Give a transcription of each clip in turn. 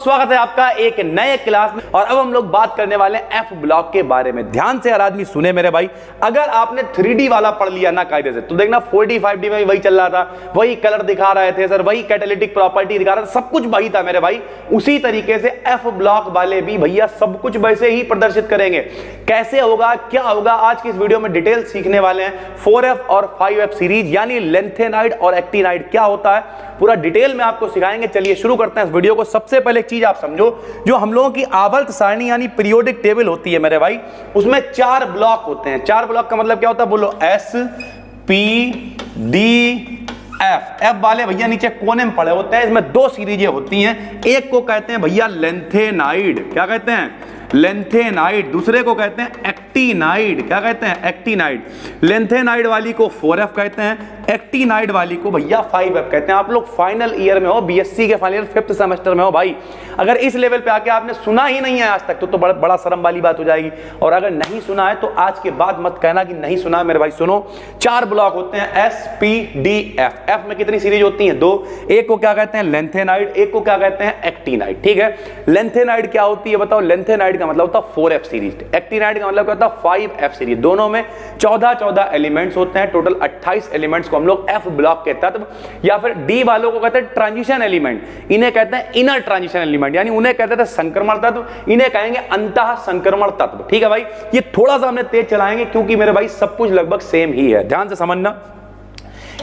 स्वागत है आपका एक नए क्लास में। और अब हम लोग बात करने वाले हैं एफ ब्लॉक के बारे में। ध्यान से हर आदमी सुने मेरे भाई। अगर आपने 3D वाला पढ़ लिया ना कायदे से तो देखना 4D 5D में वही चल रहा था, वही कलर दिखा रहे थे सर, वही कैटालिटिक प्रॉपर्टी दिखा रहा था, सब कुछ वही था मेरे भाई। उसी तरीके से एफ ब्लॉक वाले भी भैया सब कुछ वैसे ही प्रदर्शित करेंगे। कैसे होगा, क्या होगा, आज की इस वीडियो में डिटेल सीखने वाले हैं। 4F और 5F सीरीज यानी लेंथेनाइड और एक्टिनाइड क्या होता है, पूरा डिटेल में आपको सिखाएंगे। चलिए शुरू करते हैं इस वीडियो को। सबसे पहले चीज आप समझो, जो हम लोगों की आवर्त सारणी यानी पीरियोडिक टेबल होती है मेरे भाई, उसमें 4 ब्लॉक होते हैं। 4 ब्लॉक का मतलब क्या होता है, बोलो। S P D F. F वाले भैया नीचे कोने में पड़े होते हैं। इसमें 2 सीरीजें होती हैं। एक को कहते हैं भैया लेंथेनाइड, क्या कहते हैं, लेंथेनाइड। दूसरे को कहते हैं एक्टिनाइड, क्या कहते हैं, एक्टिनाइड। लेंथेनाइड वाली को 4F कहते हैं, एक्टिनाइड वाली को भैया 5F कहते हैं। आप लोग फाइनल ईयर में हो, बीएससी के फाइनल 5th सेमेस्टर में हो भाई। अगर इस लेवल पे आके आपने सुना ही नहीं है आज तक तो बड़ा शर्म वाली बात हो जाएगी। और अगर नहीं सुना है तो आज के बाद मत कहना कि नहीं सुना है मेरे भाई। सुनो, 4 ब्लॉक होते हैं S P D F. F में कितनी सीरीज होती हैं, 2। एक को क्या कहते हैं, लेंथेनाइड, एक को क्या कहते हैं, एक्टिनाइड। ठीक है, लेंथेनाइड क्या होती है बताओ। लेंथेनाइड का मतलब होता है 4F सीरीज, एक्टिनाइड का मतलब क्या होता है 5F सीरीज। दोनों में 14 एलिमेंट्स होते हैं, टोटल 28 एलिमेंट्स को हम लोग एफ ब्लॉक के तत्व या फिर डी वालों को कहते हैं ट्रांजिशन एलिमेंट। इन्हें कहते हैं इनर ट्रांजिशन एलिमेंट, यानी उन्हें कहते थे संक्रमण तत्व, इन्हें कहेंगे अंतः संक्रमण तत्व। ठीक है भाई, ये थोड़ा सा हमने तेज चलाएंगे क्योंकि मेरे भाई सब कुछ लगभग सेम ही है, ध्यान से समझना।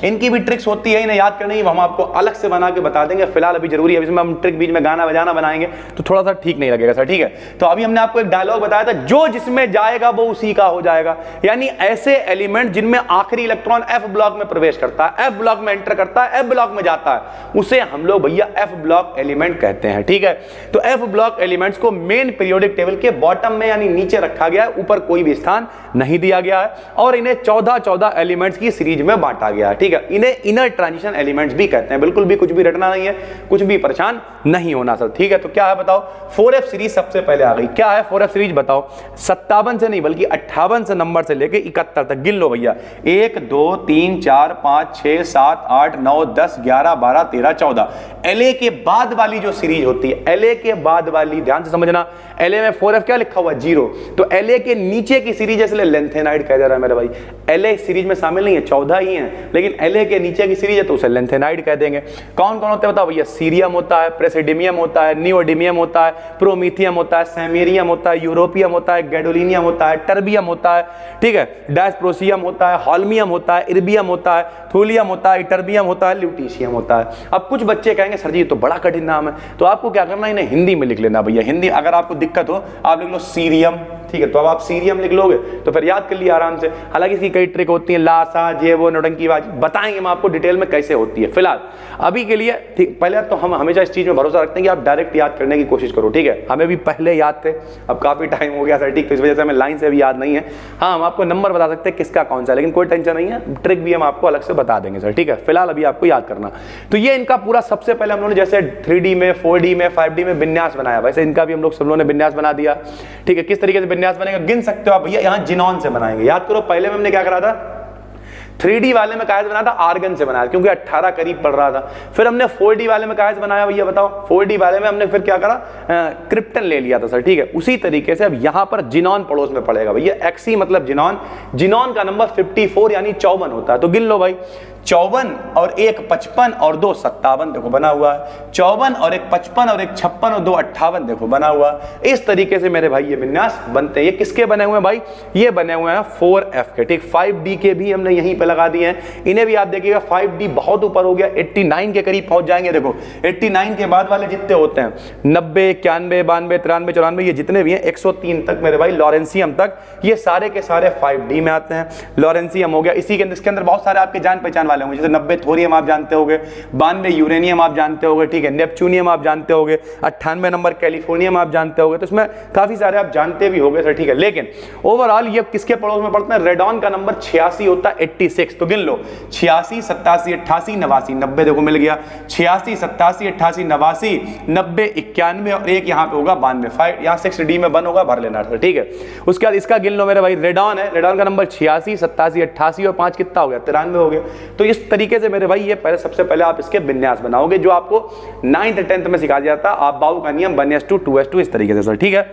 इनकी भी ट्रिक्स होती है, इन्हें याद करने की हम आपको अलग से बना के बता देंगे। फिलहाल अभी जरूरी है, इसमें हम ट्रिक बीच में गाना बजाना बनाएंगे तो थोड़ा सा ठीक नहीं लगेगा सर। ठीक है, तो अभी हमने आपको एक डायलॉग बताया था, जो जिसमें जाएगा वो उसी का हो जाएगा। यानी ऐसे एलिमेंट जिनमें आखिरी इलेक्ट्रॉन एफ ब्लॉक में प्रवेश करता है, एफ ब्लॉक में एंटर करता है, एफ ब्लॉक में जाता है, उसे हम लोग भैया एफ ब्लॉक एलिमेंट कहते हैं। ठीक है, तो एफ ब्लॉक एलिमेंट्स को मेन पीरियोडिक टेबल के बॉटम में यानी नीचे रखा गया है, ऊपर कोई भी स्थान नहीं दिया गया है। और इन्हें 14 एलिमेंट्स की सीरीज में बांटा गया है। ठीक है, इन्हें इनर ट्रांजिशन एलिमेंट्स भी कहते हैं। बिल्कुल भी कुछ भी रटना नहीं है, कुछ भी परेशान नहीं होना सर। ठीक है, तो क्या है बताओ। 4F सीरीज सबसे पहले आ गई। क्या है 4F सीरीज बताओ। 57 से नहीं बल्कि 58 से नंबर से लेके 71 तक गिन लो भैया। 1 2 3 4 5 6 7 8 9 10 11 12 13 14। LA के बाद वाली जो सीरीज होती है, LA के बाद वाली, ध्यान से समझना। LA में 4F क्या लिखा हुआ है, 0। तो LA के नीचे की सीरीज इसलिए लेंथेनाइड कह जा रहा है मेरे भाई। LA सीरीज में शामिल नहीं है, 14 ही है, लेकिन LA के नीचे की सीरीज है तो उसे लेंथेनाइड कह देंगे। कौन कौन होते हैं बताओ भैया। सीरियम होता है, प्रेसिडियम होता है, नियोडिमियम होता है, प्रोमीथियम होता है, सेमेरियम होता है, यूरोपियम होता है, गैडोलिनियम होता है, टर्बियम होता है, ठीक है, डायस्प्रोसियम होता है, हॉल्मियम होता है, इर्बियम होता है, थूलियम होता है, इटर्बियम होता है, ल्यूटीशियम होता है। अब कुछ बच्चे कहेंगे सर जी ये तो बड़ा कठिन नाम है, तो आपको क्या करना है, इन्हें हिंदी में लिख लेना भैया। हिंदी अगर आपको दिक्कत हो आप लिख लो सीरियम। ठीक है, तो अब आप सीरियम लिख लोगे तो फिर याद कर लिया आराम से। हालांकि इसकी कई ट्रिक होती है, लासा जे वो नौटंकीबाजी बताएंगे हम आपको डिटेल में कैसे होती है। फिलहाल अभी के लिए ठीक, पहले तो हम हमेशा इस चीज में भरोसा रखते हैं कि आप डायरेक्ट याद करने की कोशिश करो। ठीक है, हमें भी पहले याद थे, अब काफी टाइम हो गया सर। ठीक, तो इस वजह से हमें लाइन से भी याद नहीं है। हाँ, हम आपको नंबर बता सकते हैं किसका कौन सा, लेकिन कोई टेंशन नहीं है, ट्रिक भी हम आपको अलग से बता देंगे सर। ठीक है, फिलहाल अभी आपको याद करना। तो ये इनका पूरा सबसे पहले हम लोगों ने जैसे 3D में 4D में 5D में विन्यास बनाया, वैसे इनका भी हम लोग सब लोगों ने विन्यास बना दिया। ठीक है, किस तरीके से विन्यास बनेगा गिन सकते हो आप भैया। यहाँ जिनॉन से बनाएंगे, याद करो पहले में हमने क्या करा था, 3D वाले में कागज बनाया था आर्गन से बनाया क्योंकि 18 करीब पड़ रहा था। फिर हमने 4D वाले में कागज बनाया भैया बताओ। 4D वाले में हमने फिर क्या करा, क्रिप्टन ले लिया था सर। ठीक है, उसी तरीके से अब यहां पर जिनॉन पड़ोस में पड़ेगा भैया। एक्सी मतलब जिनॉन, जिनॉन का नंबर 54 यानी 54 होता है। तो गिन लो भाई, 54 और 1 55 और 2 57 देखो बना हुआ है। 54 और 1 55 और 1 56 और 2 58 देखो बना हुआ है। इस तरीके से मेरे भाई ये विन्यास बनते हैं। ये किसके बने हुए हैं भाई, ये बने हुए हैं 4F के। ठीक, 5D के भी हमने यहीं पे लगा दिए हैं। इन्हें भी आप देखिएगा 5D बहुत ऊपर हो गया, 89 के करीब पहुंच जाएंगे। देखो 89 के बाद वाले जितने होते हैं 90 91 92 93 94 ये जितने भी हैं 103 तक मेरे भाई, लॉरेंसियम तक, ये सारे के सारे 5D में आते हैं। लॉरेंसियम हो गया, इसी के इसके अंदर बहुत सारे आपके जान पहचान वाले होंगे, जैसे 90 थोरियम आप जानते होंगे, 92 यूरेनियम आप जानते होंगे, ठीक है, नेपच्यूनियम आप जानते होंगे, 98 नंबर कैलिफोर्नियम आप जानते होंगे। तो इसमें काफी सारे आप जानते भी होंगे सर। ठीक है, लेकिन ओवरऑल ये किसके पड़ोस में पड़ते हैं, रेडॉन का नंबर 86 होता है, 86। तो गिन लो 86 87 88 89 90 देखो मिल गया। 86 87 88 89 90 91 और एक यहाँ पे होगा 92। 5 यहाँ 6D में 1 होगा, भर लेना सर। ठीक है, उसके बाद इसका गिन लो मेरे भाई, रेडॉन है, रेडॉन का नंबर 86 87 88 और 5 कितना हो गया, 93 हो गया। तो इस तरीके से मेरे भाई ये पहले सबसे पहले आप इसके विन्यास बनाओगे जो आपको 9th 10th में सिखा दिया था, आप बाउ का नियम 1:2 2:2 इस तरीके से सर, ठीक है।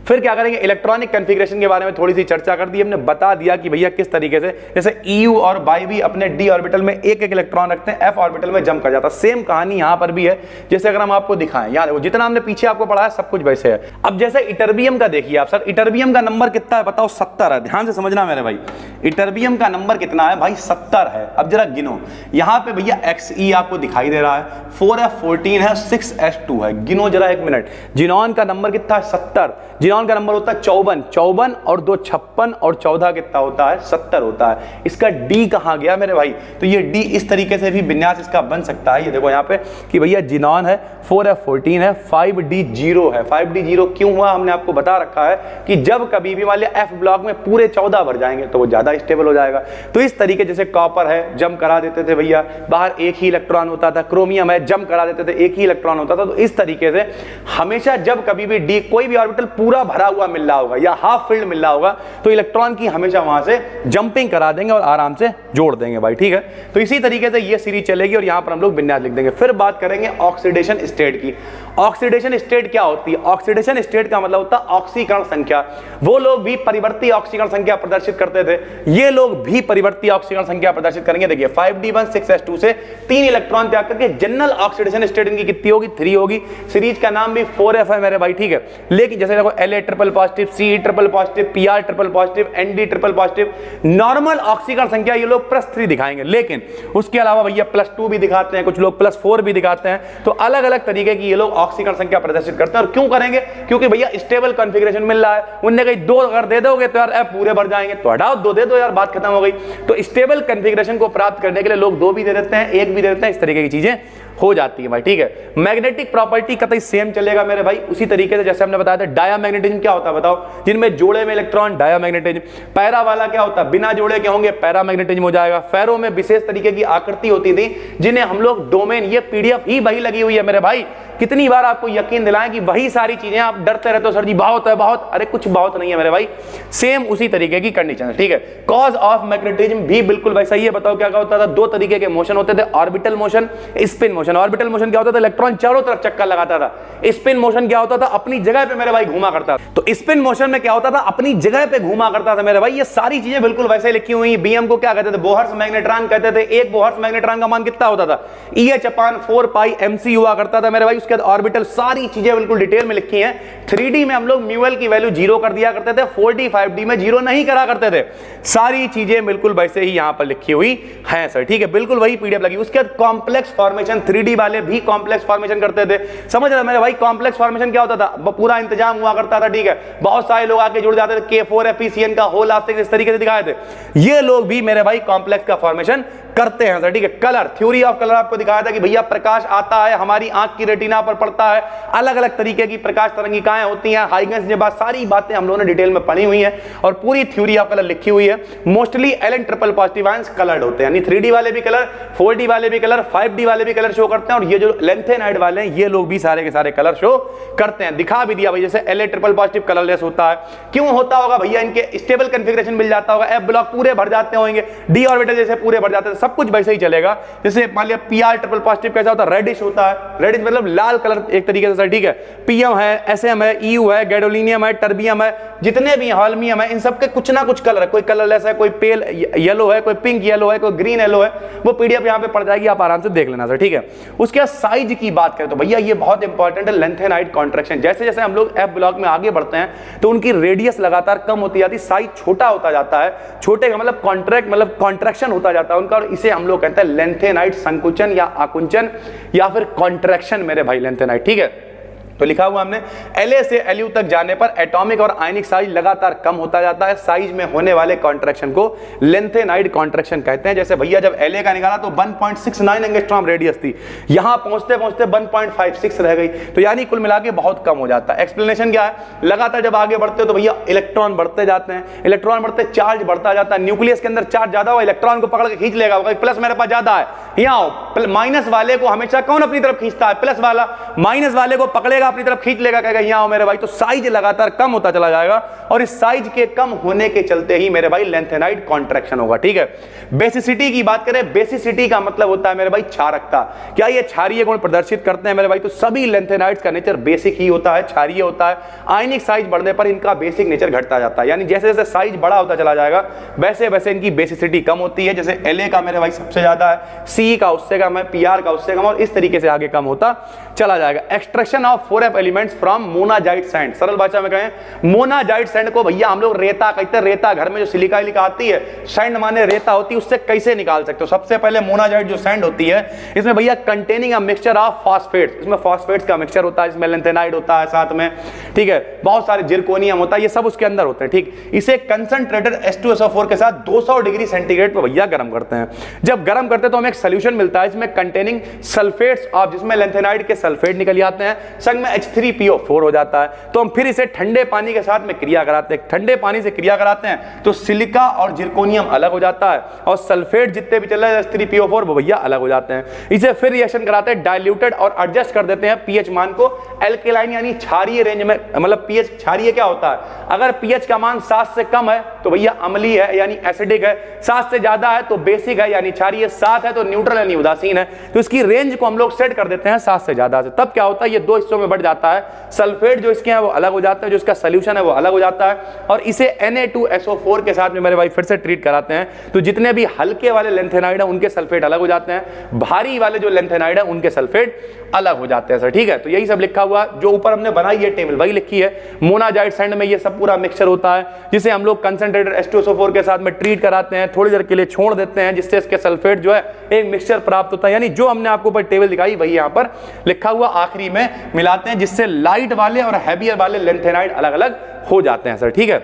फिर क्या करेंगे, इलेक्ट्रॉनिक कॉन्फ़िगरेशन के बारे में थोड़ी सी चर्चा कर दी हमने, बता दिया कि भैया किस तरीके से, जैसे EU और बाई अपने d ऑर्बिटल में एक एक इलेक्ट्रॉन रखते हैं, f ऑर्बिटल में जंप कर जाता है। सेम कहानी यहां पर भी है, जैसे अगर हम आपको दिखाएं, यार वो जितना हमने पीछे आपको पढ़ा है सब कुछ वैसे है। अब जैसे इटर्बियम का देखिए आप सर, इटर्बियम का नंबर कितना है बताओ, 70 है। ध्यान से समझना मेरे भाई, इटर्बियम का नंबर कितना है भाई, 70 है। अब जरा गिनो, यहां पे भैया Xe आपको दिखाई दे रहा है, 4f14 है, 6s2 है। गिनो जरा एक मिनट, जिनॉन का नंबर कितना है, 70। जिनॉन का नंबर होता है 54 और 2 56 और 14 कितना होता है, 70 होता है। इसका D कहां गया मेरे भाई, तो ये D इस तरीके से भी विन्यास इसका बन सकता है। ये देखो यहाँ पे कि भैया जिनॉन है, 4f14 है, 5d0 है। 5d0 क्यों हुआ, हमने आपको बता रखा है कि जब कभी भी मान लिया f ब्लॉक में पूरे 14 भर जाएंगे तो वो ज्यादा स्टेबल हो जाएगा। तो इस तरीके जैसे कॉपर है, जम करा देते थे भैया, बाहर एक ही इलेक्ट्रॉन होता था। क्रोमियम है, जम करा देते थे, एक ही इलेक्ट्रॉन होता था। तो इस तरीके से हमेशा जब कभी भी D कोई भी ऑर्बिटल पूरा भरा हुआ मिल रहा होगा या हाफ फील्ड मिल रहा होगा तो इलेक्ट्रॉन की हमेशा वहां से जंपिंग करा देंगे और आराम से जोड़ देंगे भाई, ठीक है। तो इसी तरीके से ये सीरीज चलेगी और यहां पर हम लोग विन्यास लिख देंगे। फिर बात करेंगे ऑक्सीडेशन स्टेट की। ऑक्सीडेशन स्टेट क्या होती है, ऑक्सीडेशन स्टेट का मतलब होता है ऑक्सीकरण संख्या। वो लोग भी परिवर्ती ऑक्सीकरण संख्या प्रदर्शित करते थे, ये लोग भी परिवर्ती ऑक्सीकरण संख्या प्रदर्शित करेंगे। देखिए 5d1 6s2 से 3 इलेक्ट्रॉन त्याग करके जनरल ऑक्सीडेशन स्टेट इनकी कितनी होगी, 3 होगी। सीरीज का नाम भी 4f है मेरे भाई, ठीक है। लेकिन जैसे देखो La triple positive, Ce triple positive, Pr triple positive, Nd triple positive, normal ऑक्सीकरण संख्या ये लोग +3 दिखाएंगे। लेकिन उसके अलावा भैया +2 भी दिखाते हैं, कुछ लोग +4 भी दिखाते हैं। तो अलग अलग तरीके की ये लोग ऑक्सीकरण संख्या प्रदर्शित करते हैं। और क्यों करेंगे, क्योंकि भैया स्टेबल कॉन्फ़िगरेशन मिल रहा है। उनने कही 2 अगर दे दोगे तो यार पूरे भर जाएंगे, तो हटाओ 2 दे दो यार, बात खत्म हो गई। तो स्टेबल कॉन्फ़िगरेशन को प्राप्त करने के लिए लोग 2 भी दे देते हैं, 1 भी दे देते हैं, इस तरीके की चीजें हो जाती है भाई, ठीक है। मैग्नेटिक प्रॉपर्टी कतई सेम चलेगा मेरे भाई, उसी तरीके से जैसे हमने बताया था। डायामैग्नेटिज्म क्या होता है बताओ, जिनमें जोड़े में इलेक्ट्रॉन डायामैग्नेटिज्म। पैरा वाला क्या होता है, बिना जोड़े के होंगे, पैरामैग्नेटिज्म हो जाएगा। फेरो में विशेष तरीके की आकृति होती थी जिन्हें हम लोग डोमेन, ये पीडीएफ ही वही लगी हुई है मेरे भाई। कितनी बार आपको यकीन दिलाएं कि वही सारी चीजें, आप डरते रहते हो सर जी बहुत है बहुत, अरे कुछ बहुत नहीं है मेरे भाई, सेम उसी तरीके की कंडीशन है, ठीक है। कॉज ऑफ मैग्नेटिज्म भी बिल्कुल वैसा ही है। बताओ क्या होता था, 2 तरीके के मोशन होते थे, orbital motion, spin motion. Orbital motion क्या होता था, इलेक्ट्रॉन चारों तरफ चक्कर लगाता था। स्पिन मोशन क्या होता था, अपनी जगह पे मेरे भाई घूमा करता था। तो स्पिन मोशन में क्या होता था, अपनी जगह पे घूमा करता था मेरे भाई। ये सारी चीजें बिल्कुल वैसे लिखी हुई। बीएम को क्या कहते थे, बोहर्स मैग्नेट्रॉन कहते थे। एक बोहर्स मैग्नेट्रॉन का मान कितना होता था, EH/4πmc हुआ करता था मेरे भाई। उसके बाद ऑर्बिटल, सारी चीजें बिल्कुल डिटेल में लिखी हैं। 3D में हम लोग म्यूएल की वैल्यू 0 कर दिया करते थे, 4D 5D में 0 नहीं करा करते थे। सारी चीजें बिल्कुल वैसे ही यहां पर लिखी हुई हैं सर, ठीक है। बिल्कुल वही पीडीएफ लगी। उसके बाद कॉम्प्लेक्स फॉर्मेशन, 3D वाले भी कॉम्प्लेक्स फॉर्मेशन करते थे, समझ रहे मेरे भाई। कॉम्प्लेक्स फॉर्मेशन क्या होता था, पूरा इंतजाम हुआ करता था, ठीक है। बहुत सारे लोग आके जुड़ जाते थे, K4FeCN का होल आस्ते इस तरीके से दिखाए थे। ये लोग भी मेरे भाई कॉम्प्लेक्स का फॉर्मेशन करते हैं सर, ठीक है। कलर, थ्योरी ऑफ कलर आपको दिखाया था कि भैया प्रकाश आता है, हमारी आंख की रेटिना पर पड़ता है, अलग अलग तरीके की प्रकाश तरंगिकाएं होती हैं, हाइगन्स ने बात, सारी बातें हम लोगों ने डिटेल में पढ़ी हुई हैं और पूरी थ्योरी ऑफ कलर लिखी हुई है। Mostly Ln triple positive ions coloured होते हैं, यानी 3D वाले भी कलर, 4D वाले भी कलर, 5D वाले भी कलर शो करते हैं। और ये जो लेंथेनाइड वाले हैं ये लोग भी सारे के सारे कलर शो करते हैं। दिखा भी दिया भाई, जैसे La ट्रिपल पॉजिटिव कलरलेस होता है। क्यों होता होगा भैया, इनके स्टेबल कॉन्फ़िगरेशन मिल जाता होगा, F ब्लॉक पूरे भर जाते होंगे, D ऑर्बिटल जैसे पूरे भर जाते हैं, सब कुछ वैसे ही चलेगा। जैसे मान लिया Pr ट्रिपल पॉजिटिव कैसा होता है, रेडिश होता है। रेडिश मतलब लाल कलर एक तरीके से सर, ठीक है। Pm है, Sm है, Eu है, गैडोलिनियम है, टर्बियम है, जितने भी हॉल्मियम है, इन सब के कुछ ना कुछ कलर है। कोई कलरलेस है, कोई पेल येलो है, कोई पिंक येलो है, कोई ग्रीन येलो है। वो पीडीएफ यहाँ पे पड़ जाएगी, आप आराम से देख लेना सर, ठीक है। उसके बाद साइज की बात करें तो भैया ये बहुत इंपॉर्टेंट है, लेंथेनाइड कॉन्ट्रैक्शन। जैसे जैसे हम लोग F ब्लॉक में आगे बढ़ते हैं तो उनकी रेडियस लगातार कम होती जाती, साइज छोटा होता जाता है। छोटे का मतलब कॉन्ट्रैक्शन होता जाता है उनका, और इसे हम लोग कहते हैं लेंथेनाइड संकुचन या आकुंचन या फिर कॉन्ट्रैक्शन मेरे भाई, लेंथेनाइड, ठीक है। तो लिखा हुआ हमने La से Lu तक जाने पर एटॉमिक और आयनिक साइज लगातार कम होता जाता है। साइज में होने वाले कॉन्ट्रैक्शन को लेंथेनाइड कॉन्ट्रैक्शन कहते हैं। जैसे भैया जब La का निकाला तो 1.69 एंगस्ट्रॉम रेडियस थी, यहां पहुंचते पहुंचते 1.56 रह गई, तो यानी कुल मिला के बहुत कम हो जाता है। एक्सप्लेनेशन क्या है, लगातार जब आगे बढ़ते हो तो भैया इलेक्ट्रॉन बढ़ते जाते हैं, इलेक्ट्रॉन बढ़ते चार्ज बढ़ता जाता है। न्यूक्लियस के अंदर चार्ज ज्यादा हो, इलेक्ट्रॉन को पकड़ के खींच लेगा, प्लस मेरे पास ज्यादा है, यहाँ माइनस वाले को हमेशा कौन अपनी तरफ खींचता है, प्लस वाला। माइनस वाले को पकड़ेगा अपनी तरफ खींच लेगा, कहेगा यहाँ आओ मेरे भाई, तो साइज लगातार कम होता चला जाएगा और इस साइज के कम होने के चलते ही मेरे भाई लेंथेनाइड कॉन्ट्रैक्शन होगा। ठीक है, बेसिसिटी की बात करें, बेसिसिटी का मतलब होता है मेरे भाई क्षारकता। क्या ये क्षारीय गुण प्रदर्शित करते हैं मेरे भाई? तो सभी लेंथेनाइड्स का नेचर बेसिक ही होता है, क्षारीय होता है। आयनिक साइज बढ़ने पर इनका बेसिक नेचर घटता जाता है, यानी जैसे जैसे साइज बड़ा होता चला जाएगा वैसे वैसे इनकी बेसिसिटी कम होती है। जैसे La का मेरे भाई सबसे ज्यादा है, C का उससे कम है, Pr का उससे कम, और इस तरीके से आगे कम होता चला जाएगा। Extraction of 4f elements from monazite sand, सरल भाषा में कहें मोनाजाइट सैंड को भैया हम लोग रेता कहते हैं। रेता घर में जो सिलिका लिखा आती है, सैंड माने रेता होती है, उससे कैसे निकाल सकते हो? सबसे पहले मोनाजाइट जो सैंड होती है इसमें भैया containing a mixture of phosphates, इसमें फॉस्फेट्स का मिक्सचर होता है, इसमें लेंथेनाइड होता है साथ में, ठीक है, बहुत सारे जिरकोनियम होता है, ये सब उसके अंदर होते हैं। ठीक, इसे कंसंट्रेटेड H2SO4 के साथ 200 डिग्री सेंटीग्रेड पर भैया गर्म करते हैं। जब गर्म करते हैं तो हमें एक सोल्यूशन मिलता है इसमें कंटेनिंग सल्फेट्स ऑफ, जिसमें लेंथेनाइड के सल्फेट निकल जाते हैं, संग में H3PO4 हो जाता है। तो हम फिर इसे ठंडे पानी के साथ में क्रिया कराते हैं, ठंडे पानी से क्रिया कराते हैं तो सिलिका और जिरकोनियम अलग हो जाता है और सल्फेट जितने भी चल रहे हैं H3PO4 वो भैया अलग हो जाते हैं। इसे फिर रिएक्शन कराते हैं डाइल्यूटेड और एडजस्ट कर देते हैं पीएच मान को एल्केलाइन यानी क्षारीय रेंज में, मतलब पीएच क्षारीय क्या होता है? अगर पीएच का मान 7 से कम है तो भैया अम्लीय है यानी एसिडिक है, 7 से ज्यादा है तो बेसिक है यानी क्षारीय, 7 है तो न्यूट्रल यानी उदासीन है। तो इसकी रेंज को हम लोग सेट कर देते हैं 7 से ज्यादा से। तब क्या होता है, ये दो हिस्सों में बढ़ जाता है, सल्फेट जो इसके हैं वो अलग हो जाता है, जो इसका सोल्यूशन है वो अलग हो जाता है, और इसे Na2SO4 के साथ में मेरे भाई फिर से ट्रीट कराते हैं। तो जितने भी हल्के वाले लेंथेनाइड है उनके सल्फेट अलग हो जाते हैं, भारी वाले जो लेंथेनाइड है उनके सल्फेट अलग हो जाते हैं सर। ठीक है, तो यही सब लिखा हुआ जो ऊपर हमने बनाई है टेबल वही लिखी है। मोनाजाइट सैंड में ये सब पूरा मिक्सचर होता है जिसे हम लोग कंसंट्रेटेड H2SO4 के साथ में ट्रीट कराते हैं, थोड़ी देर के लिए छोड़ देते हैं जिससे इसके सल्फेट जो है एक मिक्सचर प्राप्त होता है। यानी जो हमने आपको ऊपर टेबल दिखाई वही यहाँ पर लिखा हुआ आखिरी में मिलाते हैं, जिससे लाइट वाले और हैवियर वाले लेंथेनाइड अलग अलग हो जाते हैं सर। ठीक है,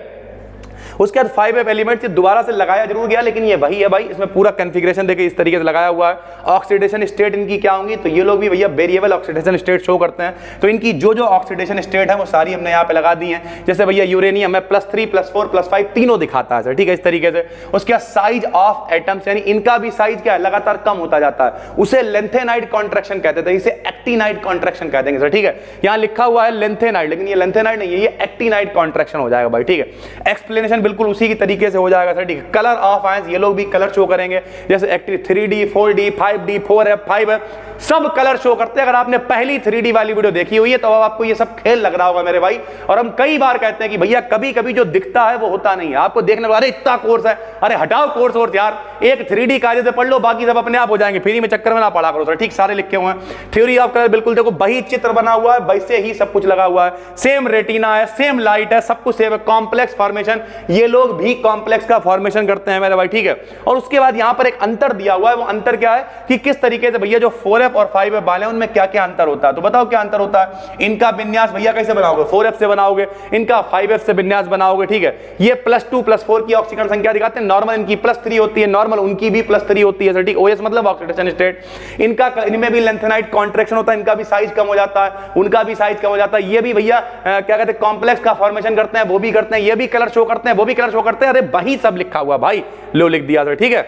उसके बाद 5f एलिमेंट से दोबारा से लगाया जरूर गया, लेकिन ये वही है भाई, इसमें पूरा कॉन्फ़िगरेशन देखिए इस तरीके से लगाया हुआ है। ऑक्सीडेशन स्टेट इनकी क्या होंगी, तो ये लोग भी भैया वेरिएबल ऑक्सीडेशन स्टेट शो करते हैं। तो इनकी जो जो ऑक्सीडेशन स्टेट है वो सारी हमने यहाँ पे लगा दी है। जैसे भैया यूरेनियम है +3 +4 +5 तीनों दिखाता है सर। ठीक है, इस तरीके से। उसके बाद साइज ऑफ एटम्स, यानी इनका भी साइज क्या है, लगातार कम होता जाता है, उसे लेंथेनाइड कॉन्ट्रैक्शन कहते थे, इसे एक्टिनाइड कॉन्ट्रैक्शन कहते हैं सर। ठीक है, यहाँ लिखा हुआ है लेंथेनाइड, लेकिन ये लेंथेनाइड नहीं है, ये एक्टिनाइड कॉन्ट्रैक्शन हो जाएगा भाई। ठीक है, एक्सप्लेनेशन बिल्कुल उसी की तरीके से हो जाएगा सर। ठीक है, कलर ऑफ आयंस, ये लोग भी कलर शो करेंगे, जैसे active 3D 4D 5D 4F 5F सब कलर शो करते हैं। अगर आपने पहली 3D वाली वीडियो देखी हुई है तो अब आपको ये सब खेल लग रहा होगा मेरे भाई। और हम कई बार कहते हैं कि भैया कभी कभी जो दिखता है वो होता नहीं है, आपको देखने को अरे इतना कोर्स है, अरे हटाओ कोर्स और यार, एक 3D कायदे से पढ़ लो, बाकी सब अपने आप हो जाएंगे, फ्री में चक्कर में ना पढ़ा करो सर। ठीक, सारे लिखे हुए हैं। थ्योरी ऑफ कलर बिल्कुल देखो वही चित्र बना हुआ है, वैसे ही सब कुछ लगा हुआ है, सेम रेटिना है, सेम लाइट है, सब कुछ सेम है। कॉम्प्लेक्स फॉर्मेशन, ये लोग भी कॉम्प्लेक्स का फॉर्मेशन करते हैं मेरे भाई। ठीक है, और उसके बाद यहां पर एक अंतर दिया हुआ है, वो अंतर क्या है कि किस तरीके से भैया जो 4F और 5F वाले हैं उनमें क्या क्या अंतर होता है। तो बताओ क्या अंतर होता है। इनका विन्यास भैया कैसे बनाओगे, 4F से बनाओगे, इनका 5F से विन्यास बनाओगे। ठीक है, ये +2 +4 की ऑक्सीजन संख्या दिखाते हैं, नॉर्मल इनकी +3 होती है, नॉर्मल उनकी भी +3 होती है सर। ठीक, OS मतलब ऑक्सीडेशन स्टेट। इनका इनमें भी लेंथेनाइड कॉन्ट्रैक्शन होता है, इनका भी साइज कम हो जाता है, उनका भी साइज कम हो जाता है। ये भी भैया क्या कहते हैं कॉम्प्लेक्स का फॉर्मेशन करते हैं, वो भी करते हैं, ये भी कलर शो करते हैं, वो भी कलर शो करते हैं। अरे वही सब लिखा हुआ भाई, लो लिख दिया सर। ठीक है,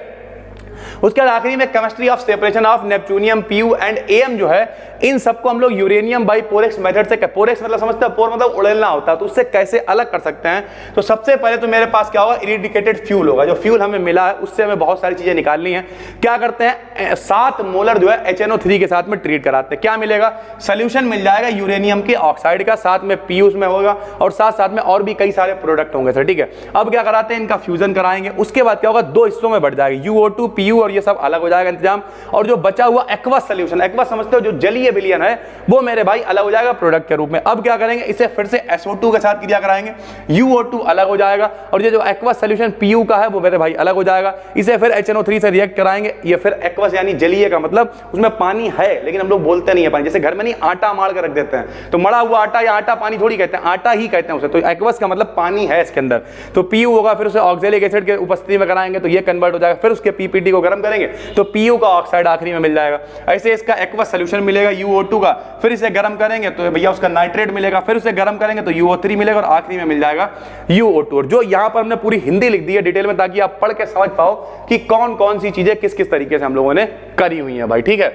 उसके बाद आखिरी में chemistry of separation of neptunium Pu and Am जो है, इन सबको हम लोग यूरेनियम बाई पोरेक्स मेथड से, पोरेक्स मतलब समझते हैं, पोर मतलब उड़ेलना होता है, तो उससे कैसे अलग कर सकते हैं। तो सबसे पहले तो मेरे पास क्या होगा, इरिडिकेटेड फ्यूल होगा। जो फ्यूल हमें मिला है उससे हमें बहुत सारी चीजें निकालनी है। क्या करते हैं, 7 मोलर जो है HNO3 के साथ में ट्रीट कराते हैं। क्या मिलेगा, सोल्यूशन मिल जाएगा यूरेनियम के ऑक्साइड का, साथ में Pu उसमें होगा और साथ साथ में और भी कई सारे प्रोडक्ट होंगे सर। ठीक है, अब क्या कराते हैं, इनका फ्यूजन कराएंगे। उसके बाद क्या होगा, 2 हिस्सों में बढ़ जाएगा, UO2 Pu और ये सब अलग हो जाएगा इंतजाम। और जो बचा हुआ एक्वस सोल्यूशन, एक्वस समझते हो जो जलीय विलयन है, वो मेरे भाई अलग हो जाएगा प्रोडक्ट के रूप में। अब क्या करेंगे, इसे फिर से SO2 के साथ क्रिया कराएंगे, UO2 अलग हो जाएगा और ये जो एक्वस सोल्यूशन Pu का है वो मेरे भाई अलग हो जाएगा। इसे फिर HNO3 से रिएक्ट कराएंगे। ये फिर एक्वस यानी जलीय का मतलब उसमें पानी है, लेकिन हम लोग बोलते नहीं है पानी। जैसे घर में नहीं आटा मार कर रख देते हैं, तो मड़ा हुआ आटा या आटा पानी थोड़ी कहते हैं, आटा ही कहते हैं उसे। तो एक्वस का मतलब पानी है इसके अंदर। तो Pu होगा, फिर उसे ऑक्सैलिक एसिड के उपस्थिति में कराएंगे तो ये कन्वर्ट हो जाएगा। फिर उसके PPT को गर्म करेंगे तो Pu का ऑक्साइड आखिरी में मिल जाएगा। ऐसे इसका एक्वस सोल्यूशन मिलेगा UO2 का, फिर इसे गर्म करेंगे तो भैया उसका नाइट्रेट मिलेगा, फिर उसे गर्म करेंगे तो UO3 मिलेगा और आखिरी में मिल जाएगा UO2। और जो यहां पर हमने पूरी हिंदी लिख दी है डिटेल में, ताकि आप पढ़ के समझ पाओ कि कौन कौन सी चीजें किस किस तरीके से हम लोगों ने करी हुई हैं भाई। ठीक है,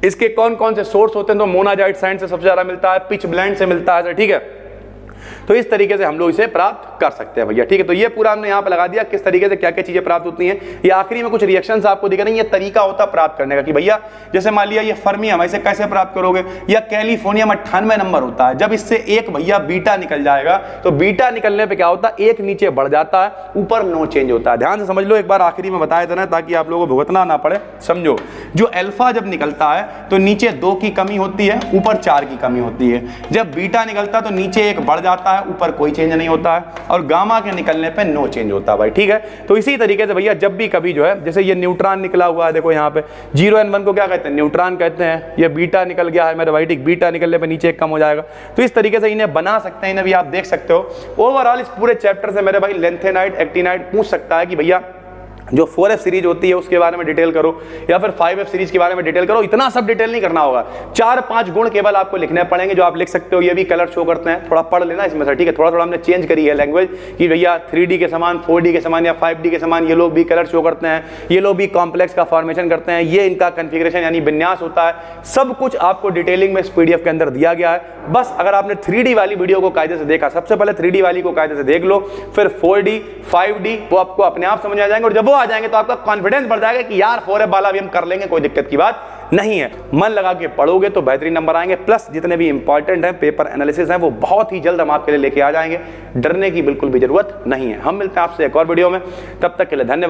इसके कौन कौन से सोर्स होते हैं, तो मोनाजाइट सैंड से सबसे ज्यादा मिलता है, पिच ब्लेंड से मिलता है, ठीक है। तो इस तरीके से हम लोग इसे प्राप्त कर सकते हैं भैया, ठीक है। तो ये पूरा हमने यहाँ पे लगा दिया किस तरीके से क्या क्या चीजें प्राप्त होती हैं। ये आखिरी में कुछ रिएक्शंस आपको दिख रहे हैं, ये तरीका होता है प्राप्त करने का कि भैया जैसे मान लिया ये फर्मियम, इसे कैसे प्राप्त करोगे, या कैलिफोर्नियम 98 नंबर होता है, जब इससे एक भैया बीटा निकल जाएगा तो बीटा निकलने पर क्या होता है, एक नीचे बढ़ जाता है, ऊपर नो चेंज होता है। ध्यान से समझ लो, एक बार आखिरी में बताया था ना, ताकि आप लोगों को भुगतना ना पड़े। समझो, जो अल्फा जब निकलता है तो नीचे 2 की कमी होती है, ऊपर 4 की कमी होती है। जब बीटा निकलता है तो नीचे 1 बढ़ जाता है, ऊपर कोई चेंज नहीं होता है, और गामा के निकलने पे नो चेंज होता है भाई, ठीक है। तो इसी तरीके से भैया जब भी कभी जो है, जैसे ये न्यूट्रॉन निकला हुआ है, देखो यहाँ पे 0n1 को क्या कहते हैं, न्यूट्रॉन कहते हैं। ये बीटा निकल गया है मेरा भाई, ठीक, बीटा निकलने पे नीचे 1 कम हो जाएगा। तो इस तरीके से इन्हें बना सकते हैं, इन्हें भी आप देख सकते हो। ओवरऑल इस पूरे चैप्टर से मेरे भाई लेंथेनाइट, एक्टिनाइट पूछ सकता है कि भैया जो 4F सीरीज होती है उसके बारे में डिटेल करो, या फिर 5F सीरीज के बारे में डिटेल करो। इतना सब डिटेल नहीं करना होगा, 4-5 गुण केवल आपको लिखने पड़ेंगे जो आप लिख सकते हो। ये भी कलर शो करते हैं, थोड़ा पढ़ लेना इसमें से, ठीक है। थोड़ा थोड़ा हमने चेंज करी है लैंग्वेज कि भैया 3D के समान, 4D के समान या 5D के समान ये लोग भी कलर शो करते हैं, ये लोग भी कॉम्प्लेक्स का फॉर्मेशन करते हैं, ये इनका कन्फिग्रेशन यानी विन्यास होता है। सब कुछ आपको डिटेलिंग में इस PDF के अंदर दिया गया है। बस अगर आपने 3D वाली वीडियो को कायदे से देखा, सबसे पहले 3D वाली को कायदे से देख लो, फिर 4D 5D वो आपको अपने आप समझ आ जाएंगे, और जब वो आ जाएंगे तो आपका कॉन्फिडेंस बढ़ जाएगा कि यार 4F वाला भी हम कर लेंगे, कोई दिक्कत की बात नहीं है। मन लगा के पढ़ोगे तो बेहतरीन नंबर आएंगे, प्लस जितने भी इंपॉर्टेंट हैं पेपर एनालिसिस हैं वो बहुत ही जल्द हम आपके लिए लेके आ जाएंगे। डरने की बिल्कुल भी जरूरत नहीं है। हम मिलते हैं आपसे एक और वीडियो में, तब तक के लिए धन्यवाद।